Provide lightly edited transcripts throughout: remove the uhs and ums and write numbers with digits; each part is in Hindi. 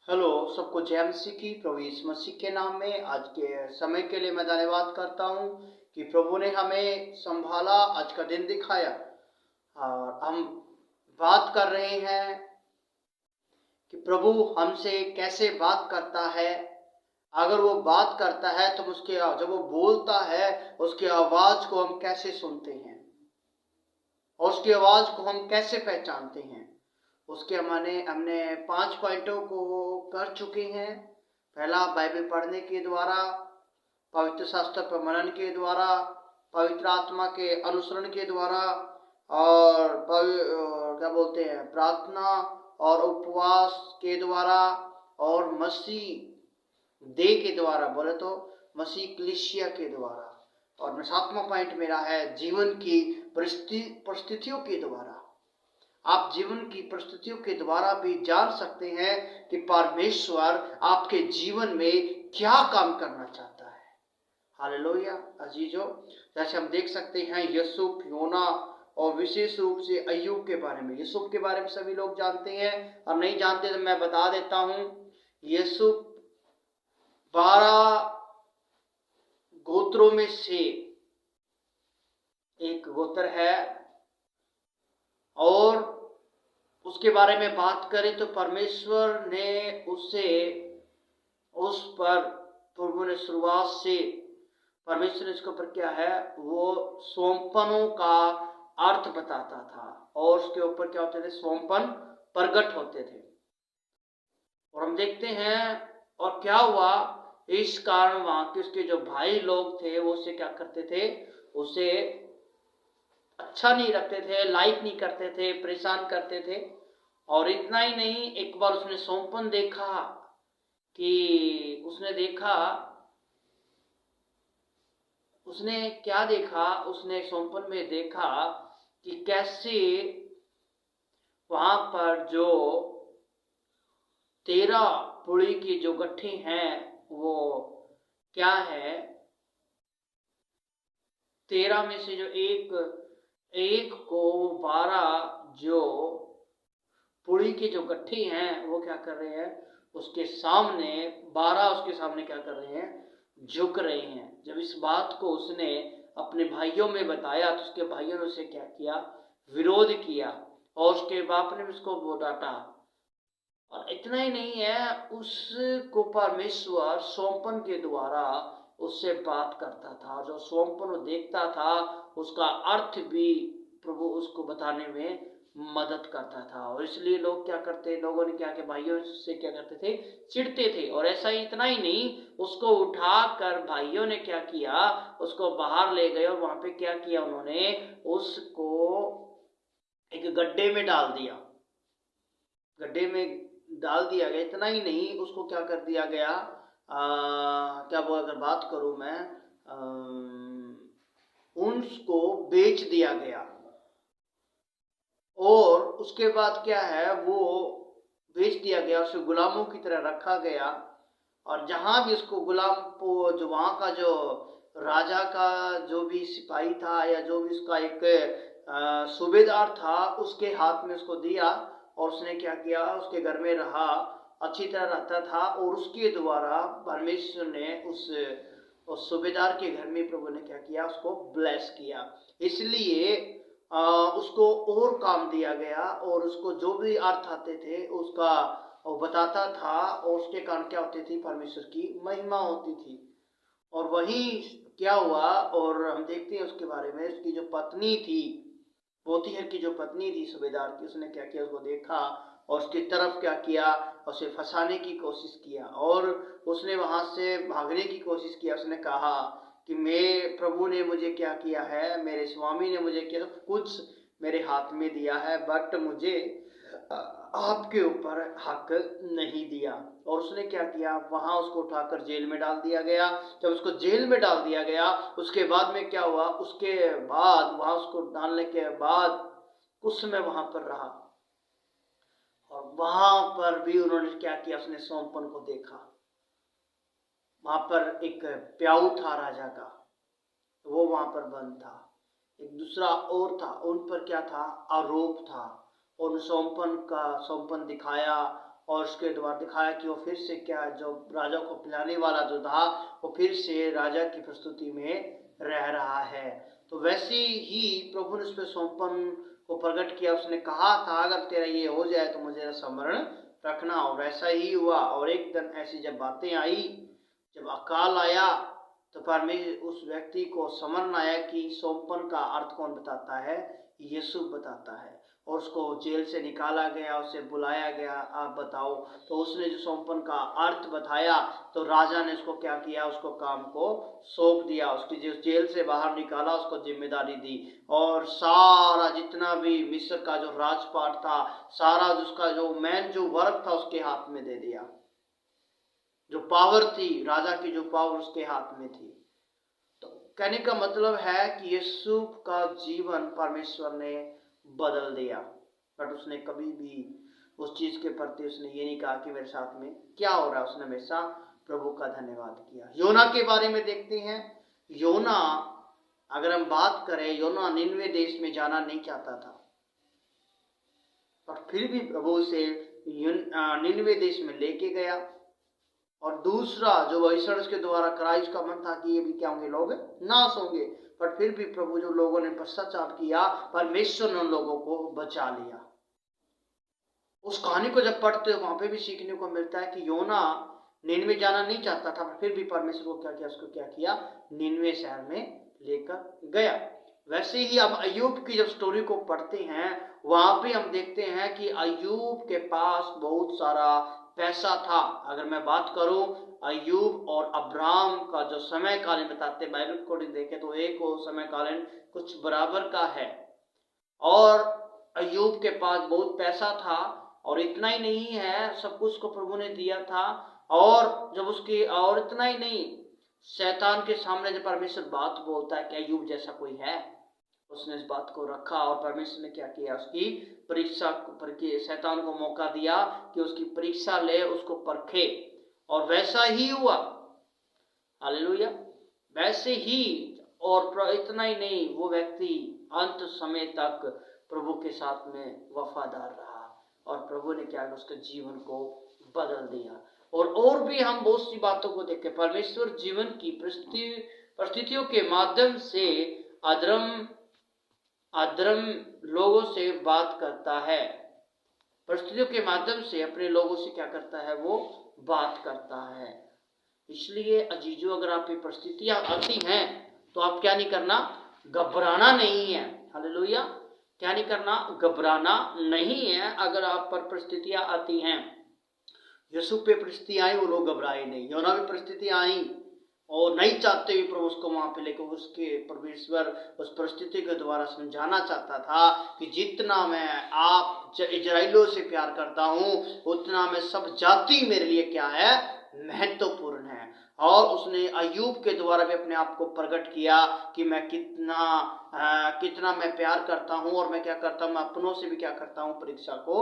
हेलो सबको, जय मसीह की। प्रभु यीशु मसीह के नाम में आज के समय के लिए मैं धन्यवाद करता हूँ कि प्रभु ने हमें संभाला, आज का दिन दिखाया। और हम बात कर रहे हैं कि प्रभु हमसे कैसे बात करता है। अगर वो बात करता है तो जब वो बोलता है उसकी आवाज को हम कैसे सुनते हैं और उसकी आवाज को हम कैसे पहचानते हैं। उसके हमने 5 पॉइंटों को कर चुके हैं। पहला, बाइबल पढ़ने के द्वारा, पवित्र शास्त्र पर मनन के द्वारा, पवित्र आत्मा के अनुसरण के द्वारा और क्या बोलते हैं, प्रार्थना और उपवास के द्वारा और मसीह देह के द्वारा, बोले तो मसीह कलीसिया के द्वारा। और 7वां पॉइंट मेरा है जीवन की परिस्थितियों के द्वारा। आप जीवन की परिस्थितियों के द्वारा भी जान सकते हैं कि परमेश्वर आपके जीवन में क्या काम करना चाहता है। हालेलुया अजीजों, जैसे हम देख सकते हैं यूसुफ, योना और विशेष रूप से अय्यूब के बारे में। यूसुफ के बारे में सभी लोग जानते हैं, और नहीं जानते तो मैं बता देता हूं। यूसुफ 12 गोत्रों में से एक गोत्र है, और उसके बारे में बात करें तो परमेश्वर ने उस पर प्रभु ने शुरुआत से परमेश्वर ने इसके ऊपर क्या है, वो सोमपनों का अर्थ बताता था, और उसके ऊपर क्या होते थे, सोमपन प्रकट होते थे। और हम देखते हैं और क्या हुआ, इस कारण वहां के उसके जो भाई लोग थे वो उसे क्या करते थे, उसे अच्छा नहीं रखते थे, लाइक नहीं करते थे, परेशान करते थे। और इतना ही नहीं, एक बार उसने सोमपन देखा कि उसने क्या देखा, उसने सोमपन में देखा कि कैसे वहां पर जो 13 पुड़ी की जो गट्ठी हैं वो क्या है, 13 में से जो एक को 12 जो पुड़ी की जो गट्ठी हैं वो क्या कर रहे हैं, उसके सामने 12 उसके सामने क्या कर रहे हैं, झुक रहे हैं। जब इस बात को उसने अपने भाइयों में बताया तो उसके भाइयों ने उसे क्या किया, विरोध किया, और उसके बाप ने उसको डांटा। और इतना ही नहीं है, उसको परमेश्वर सोमपन के द्वारा उससे बात करता था। जो सोमपन वो देखता था उसका अर्थ भी प्रभु उसको बताने में मदद करता था। और इसलिए लोगों ने क्या किया, भाइयों से क्या करते थे, चिढ़ते थे। और ऐसा ही इतना ही नहीं, उसको उठाकर भाइयों ने क्या किया, उसको बाहर ले गए और वहां पे क्या किया, उन्होंने उसको एक गड्ढे में डाल दिया। गड्ढे में डाल दिया गया। इतना ही नहीं, उसको क्या कर दिया गया, क्या वो अगर बात करूं मैं, उनको बेच दिया गया। और उसके बाद क्या है, वो बेच दिया गया, उसे गुलामों की तरह रखा गया। और जहां भी उसको जो वहां का जो राजा का जो भी सिपाही था या जो भी उसका एक सूबेदार था, उसके हाथ में उसको दिया। और उसने क्या किया, उसके घर में रहा, अच्छी तरह रहता था। और उसके द्वारा परमेश्वर ने उस सूबेदार के घर में प्रभु ने क्या किया, उसको ब्लेस किया। इसलिए उसको और काम दिया गया, और उसको जो भी अर्थ आते थे उसका वो बताता था। और उसके कारण क्या होती थी, परमेश्वर की महिमा होती थी। और वही क्या हुआ, और हम देखते हैं उसके बारे में, उसकी जो पत्नी थी, पोतीहर की जो पत्नी थी सूबेदार की, उसने क्या किया, उसको देखा और उसकी तरफ क्या किया, उसे फंसाने की कोशिश किया। और उसने वहां से भागने की कोशिश किया। उसने कहा कि प्रभु ने मुझे क्या किया है, मेरे स्वामी ने मुझे क्या कुछ मेरे हाथ में दिया है, बट मुझे आपके ऊपर हक नहीं दिया। और उसने क्या किया, वहां उसको उठाकर जेल में डाल दिया गया। जब उसको जेल में डाल दिया गया, उसके बाद में क्या हुआ, उसके बाद वहां उसको डालने के बाद कुछ समय वहां पर रहा। और वहां पर भी उन्होंने क्या किया, उसने सोमपन को देखा। वहां पर एक प्याऊ था राजा का, वो वहां पर बंद था। एक दूसरा और था, उन पर क्या था, आरोप था। और सोमपन दिखाया, और उसके द्वारा दिखाया कि वो फिर से क्या, जो राजा को पिलाने वाला जो था वो फिर से राजा की प्रस्तुति में रह रहा है। तो वैसे ही प्रभु ने उस पर सौंपन को प्रकट किया। उसने कहा था अगर तेरा ये हो जाए तो मुझे स्मरण रखना, और ऐसा ही हुआ। और एक दिन ऐसी जब बातें आई, जब अकाल आया, तो परमेश्वर उस व्यक्ति को समझ आया कि सौंपन का अर्थ कौन बताता है, यीशु बताता है। और उसको जेल से निकाला गया, उसे बुलाया गया, आप बताओ। तो उसने जो सौंपन का अर्थ बताया तो राजा ने उसको क्या किया, उसको काम को सौंप दिया, उसकी जो जेल से बाहर निकाला उसको जिम्मेदारी दी, और सारा जितना भी मिस्र का जो राजपाट था, सारा उसका जो मेन जो वर्क था उसके हाथ में दे दिया। जो पावर थी, राजा की जो पावर उसके हाथ में थी। तो कहने का मतलब है कि यीशु का जीवन परमेश्वर ने बदल दिया, बट उसने कभी भी उस चीज के प्रति उसने ये नहीं कहा कि मेरे साथ में क्या हो रहा है। उसने हमेशा प्रभु का धन्यवाद किया। योना के बारे में देखते हैं। योना, अगर हम बात करें, योना निनवे देश में जाना नहीं चाहता था, पर फिर भी प्रभु उसे निनवे देश में लेके गया। और दूसरा जो भविष्यवाणी के द्वारा कराई, उसका मन था कि ये भी क्या होंगे, लोग नाश होंगे, पर फिर भी प्रभु जो लोगों ने पश्चाताप किया, परमेश्वर ने उन लोगों को बचा लिया। उस कहानी को जब पढ़ते हो वहां पे भी सीखने को मिलता है कि योना निनवे जाना नहीं चाहता था, फिर भी परमेश्वर को क्या किया, उसको क्या किया, निनवे शहर में लेकर गया। वैसे ही अब अय्यूब की जब स्टोरी को पढ़ते हैं, वहां पे हम देखते हैं कि अय्यूब के पास बहुत सारा पैसा था। अगर मैं बात करूं अय्यूब और अब्राहम का जो समय कालीन बताते हैं, बाइबल को देखें तो एक वो समय कालीन कुछ बराबर का है। और अय्यूब के पास बहुत पैसा था, और इतना ही नहीं है, सब कुछ को प्रभु ने दिया था। और जब उसकी, और इतना ही नहीं, शैतान के सामने जब परमेश्वर बात बोलता है कि अय्यूब जैसा कोई है, उसने इस बात को रखा, और परमेश्वर ने क्या किया, उसकी परीक्षा शैतान को मौका दिया कि उसकी परीक्षा ले, उसको परखे, और वैसा ही हुआ। हालेलुया। वैसे ही, और इतना ही नहीं, वो व्यक्ति अंत समय तक प्रभु के साथ में वफादार रहा, और प्रभु ने क्या, उसके जीवन को बदल दिया। और भी हम बहुत सी बातों को देखें। परमेश्वर जीवन की परिस्थितियों के माध्यम से अधर्म लोगों से बात करता है। परिस्थितियों के माध्यम से अपने लोगों से क्या करता है, वो बात करता है। इसलिए अजीजों, अगर आपकी परिस्थितियां आती हैं तो आप क्या नहीं करना, घबराना नहीं है। हालेलुया। क्या नहीं करना, घबराना नहीं है। अगर आप पर परिस्थितियां आती हैं, यीशु पे परिस्थितियां आई, वो लोग घबराए नहीं। योना भी परिस्थितियां आई और नहीं चाहते हुए प्रभु उसको वहां पे लेकर, उसके परमेश्वर उस परिस्थिति के द्वारा समझाना चाहता था कि जितना मैं आप इजराइलों से प्यार करता हूं, उतना मैं सब जाति मेरे लिए क्या है, महत्वपूर्ण है। और उसने अय्यूब के द्वारा भी अपने आप को प्रकट किया कि मैं कितना मैं प्यार करता हूं, और मैं क्या करता हूं, मैं अपनों से भी क्या करता हूं, परीक्षा को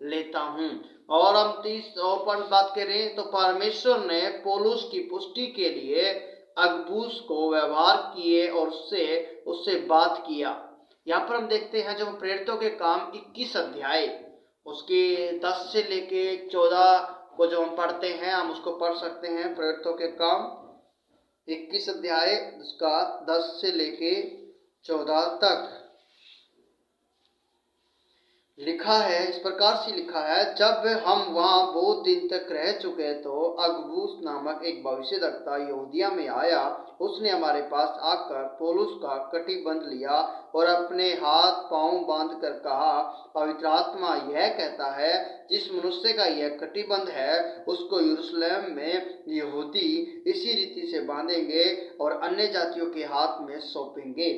लेता हूं। और हम 30 और बात करें तो परमेश्वर ने पौलुस की पुष्टि के लिए अगबुस को व्यवहार किए और उससे बात किया। यहाँ पर हम देखते हैं, जब प्रेरितों के काम 21 अध्याय उसके 10 से लेके 14 को जो हम पढ़ते हैं, हम उसको पढ़ सकते हैं। प्रेरितों के काम 21 अध्याय उसका 10 से लेके 14 तक लिखा है, इस प्रकार से लिखा है। जब हम वहां बहुत दिन तक रह चुके तो अगबुस नामक एक भविष्यद्वक्ता यहूदिया में आया। उसने हमारे पास आकर पौलुस का कटिबंध लिया और अपने हाथ पांव बांध कर कहा, पवित्र आत्मा यह कहता है, जिस मनुष्य का यह कटिबंध है उसको यरूशलेम में यहूदी इसी रीति से बांधेंगे और अन्य जातियों के हाथ में सौंपेंगे।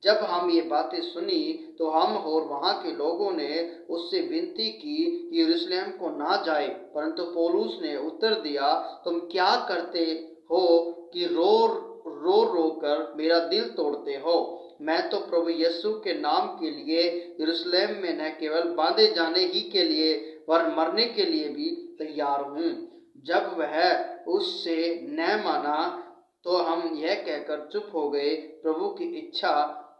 जब हम ये बातें सुनी तो हम और वहां के लोगों ने उससे विनती की कि यरूशलेम को ना जाए, परंतु पौलुस ने उत्तर दिया, तुम क्या करते हो कि रो कर मेरा दिल तोड़ते हो। मैं तो प्रभु यीशु के नाम के लिए यरूशलेम में न केवल बांधे जाने ही के लिए वर मरने के लिए भी तैयार हूँ। जब वह उससे न माना तो हम यह कहकर चुप हो गए, प्रभु की इच्छा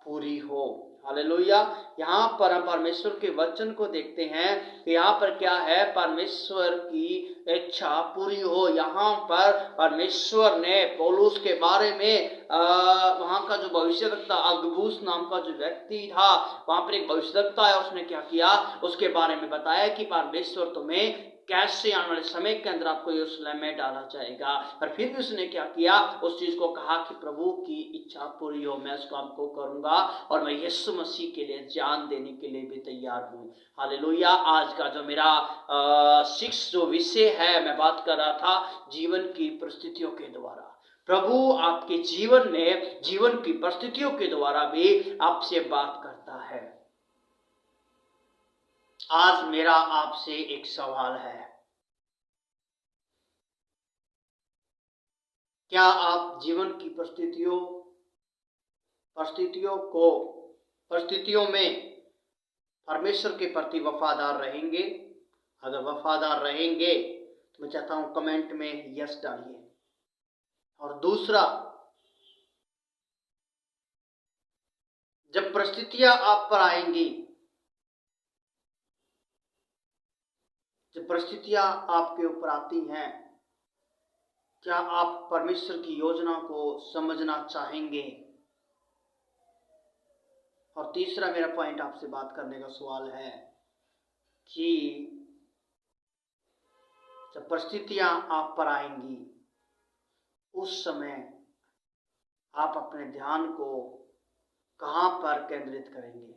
पूरी हो। हालेलुया। यहाँ पर हम परमेश्वर के वचन को देखते हैं कि यहाँ पर क्या है, परमेश्वर की इच्छा पूरी हो। यहाँ पर परमेश्वर ने पौलुस के बारे में वहाँ का जो भविष्यवक्ता अगबुस नाम का जो व्यक्ति था, वहाँ पर एक भविष्यवक्ता है, उसने क्या किया, उसके बारे में बताया कि परमेश्वर तुम्हें कैसे आने वाले समय के अंदर आपको यरूशलेम में डाला जाएगा। पर फिर भी उसने क्या किया, उस चीज को कहा कि प्रभु की इच्छा पूरी हो, मैं उस काम को करूंगा और मैं यीशु मसीह के लिए जान देने के लिए भी तैयार हूँ। हालेलुया। आज का जो मेरा जो विषय है, मैं बात कर रहा था जीवन की परिस्थितियों के द्वारा। प्रभु आपके जीवन में जीवन की परिस्थितियों के द्वारा भी आपसे बात करता है। आज मेरा आपसे एक सवाल है, क्या आप जीवन की परिस्थितियों में परमेश्वर के प्रति वफादार रहेंगे? अगर वफादार रहेंगे तो मैं चाहता हूं कमेंट में यस डालिए। और दूसरा, जब परिस्थितियां आप पर आएंगी, जब परिस्थितियां आपके ऊपर आती हैं, क्या आप परमेश्वर की योजना को समझना चाहेंगे? और तीसरा मेरा पॉइंट आपसे बात करने का सवाल है कि जब परिस्थितियां आप पर आएंगी, उस समय आप अपने ध्यान को कहां पर केंद्रित करेंगे?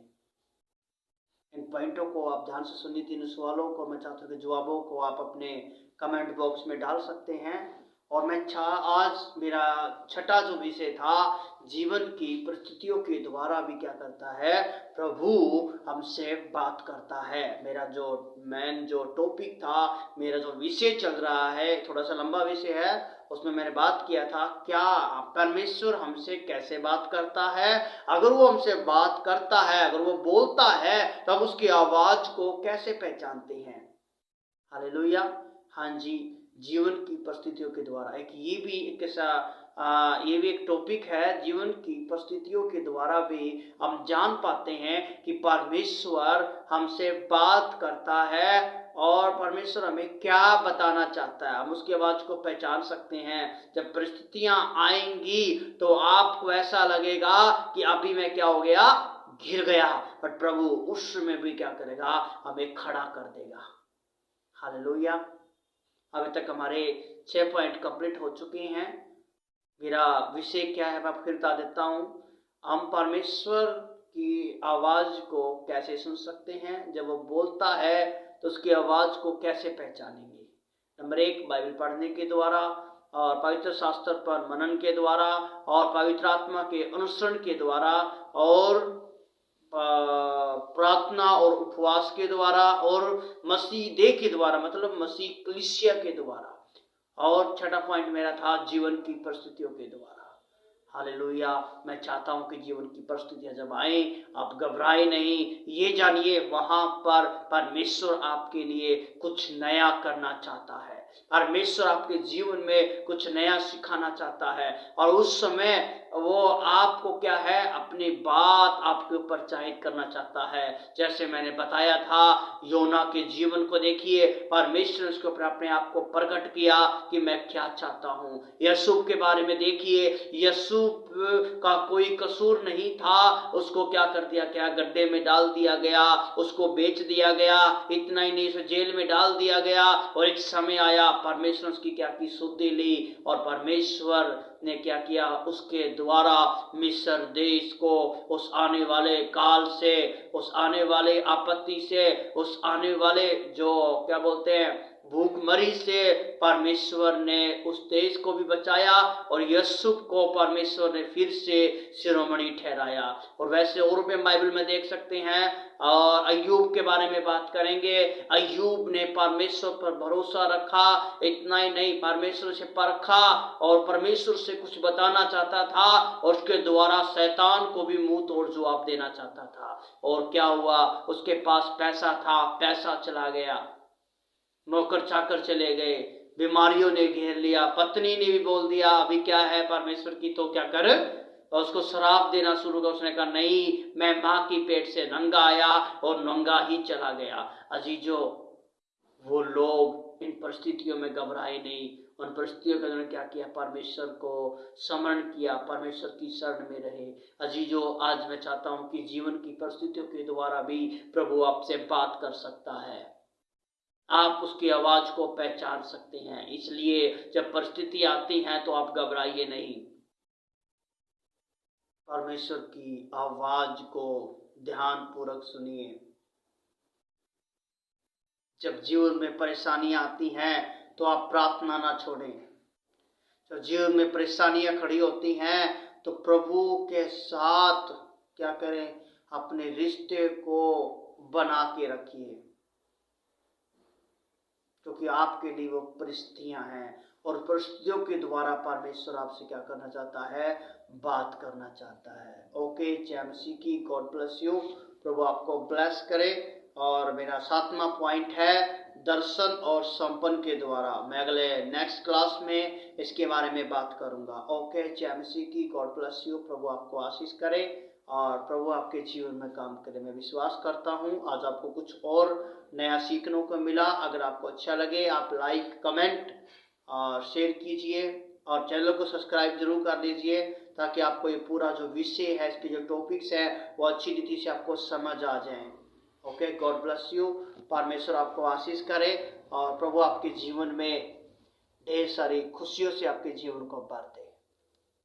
इन पॉइंटों को आप ध्यान से सुनिए। तीनों सवालों को मैं चाहता हूं कि जवाबों को आप अपने कमेंट बॉक्स में डाल सकते हैं। और मैं आज मेरा छठा जो विषय था, जीवन की परिस्थितियों के द्वारा भी क्या करता है, प्रभु हमसे बात करता है। मेरा जो मेन जो टॉपिक था, मेरा जो विषय चल रहा है, थोड़ा सा लंबा विषय है, उसमें मैंने बात किया था क्या परमेश्वर हमसे कैसे बात करता है। अगर वो हमसे बात करता है, अगर वो बोलता है, तो हम उसकी आवाज को कैसे पहचानते हैं? हालेलुया। हाँ जी, जीवन की परिस्थितियों के द्वारा। ये भी एक टॉपिक है। जीवन की परिस्थितियों के द्वारा भी हम जान पाते हैं कि परमेश्वर हमसे बात करता है और परमेश्वर हमें क्या बताना चाहता है। हम उसकी आवाज को पहचान सकते हैं। जब परिस्थितियां आएंगी तो आपको ऐसा लगेगा कि अभी मैं क्या हो गया, गिर गया, पर प्रभु उस समय भी क्या करेगा, हमें खड़ा कर देगा। हालेलुया। अभी तक हमारे 6 पॉइंट कंप्लीट हो चुके हैं। मेरा विषय क्या है मैं फिर बता देता हूं। हम परमेश्वर की आवाज को कैसे सुन सकते हैं? जब वो बोलता है तो उसकी आवाज को कैसे पहचानेंगे? नंबर 1, बाइबल पढ़ने के द्वारा और पवित्र शास्त्र पर मनन के द्वारा और पवित्र आत्मा के अनुसरण के द्वारा और प्रार्थना और उपवास के द्वारा और मसीह देह के द्वारा, मतलब मसीह कलीसिया के द्वारा। और छठा पॉइंट मेरा था जीवन की परिस्थितियों के द्वारा। हालेलुया। मैं चाहता हूं कि जीवन की परिस्थितियां जब आए, आप घबराए नहीं। ये जानिए वहां पर परमेश्वर आपके लिए कुछ नया करना चाहता है। परमेश्वर आपके जीवन में कुछ नया सिखाना चाहता है और उस समय वो आपको क्या है, अपनी बात आपके ऊपर जाहिर करना चाहता है। जैसे मैंने बताया था, योना के जीवन को देखिए, परमेश्वर ने उसके ऊपर अपने आप को प्रकट किया कि मैं क्या चाहता हूँ। यूसुफ के बारे में देखिए, यूसुफ का कोई कसूर नहीं था, उसको क्या कर दिया, क्या गड्ढे में डाल दिया गया, उसको बेच दिया गया। इतना ही नहीं, उसे जेल में डाल दिया गया। और एक समय आया, परमेश्वर उसकी क्या की, सुधि ली और परमेश्वर ने क्या किया, उसके द्वारा मिस्र देश को उस आने वाले काल से, उस आने वाले आपत्ति से, उस आने वाले जो क्या बोलते हैं भूखमरी से परमेश्वर ने उस देश को भी बचाया और यूसुफ को परमेश्वर ने फिर से शिरोमणि ठहराया। और वैसे और भी बाइबल में देख सकते हैं। और अय्यूब के बारे में बात करेंगे। अय्यूब ने परमेश्वर पर भरोसा रखा। इतना ही नहीं, परमेश्वर से परखा और परमेश्वर से कुछ बताना चाहता था और उसके द्वारा शैतान को भी मुंह तोड़ जवाब देना चाहता था। और क्या हुआ, उसके पास पैसा था, पैसा चला गया, नौकर चाकर चले गए, बीमारियों ने घेर लिया, पत्नी ने भी बोल दिया अभी क्या है, परमेश्वर की तो क्या कर और उसको श्राप देना शुरू किया। उसने कहा नहीं, मैं माँ की पेट से नंगा आया और नंगा ही चला गया। अजीजों, वो लोग इन परिस्थितियों में घबराए नहीं। उन परिस्थितियों के अंदर क्या किया? परमेश्वर को स्मरण किया, परमेश्वर की शरण में रहे। अजीजों, आज मैं चाहता हूं कि जीवन की परिस्थितियों के द्वारा भी प्रभु आपसे बात कर सकता है। आप उसकी आवाज को पहचान सकते हैं। इसलिए जब परिस्थिति आती है तो आप घबराइए नहीं, परमेश्वर की आवाज को ध्यान पूर्वक सुनिए। जब जीवन में परेशानियां आती हैं तो आप प्रार्थना ना छोड़ें। जब जीवन में परेशानियां खड़ी होती हैं तो प्रभु के साथ क्या करें? अपने रिश्ते को बना के रखिए, क्योंकि आपके लिए वो परिस्थितियां हैं और परिस्थितियों के द्वारा परमेश्वर आपसे क्या करना चाहता है? बात करना चाहता है। ओके, जय मसीह की। God bless you. प्रभु आपको ब्लेस करे। और मेरा 7वां पॉइंट है दर्शन और संपन्न के द्वारा। मैं अगले नेक्स्ट क्लास में इसके बारे में बात करूंगा। ओके, जय मसीह की। God bless you. प्रभु आपको आशीष करे और प्रभु आपके जीवन में काम करे। मैं विश्वास करता हूं आज आपको कुछ और नया सीखने को मिला। अगर आपको अच्छा लगे आप लाइक, कमेंट और शेयर कीजिए और चैनल को सब्सक्राइब जरूर कर लीजिए, ताकि आपको ये पूरा जो विषय है, इसके जो टॉपिक्स हैं वो अच्छी रीति से आपको समझ आ जाएं। Okay, God bless you. परमेश्वर आपको आशीष करे और प्रभु आपके जीवन में ढेर सारी खुशियों से आपके जीवन को भर दे।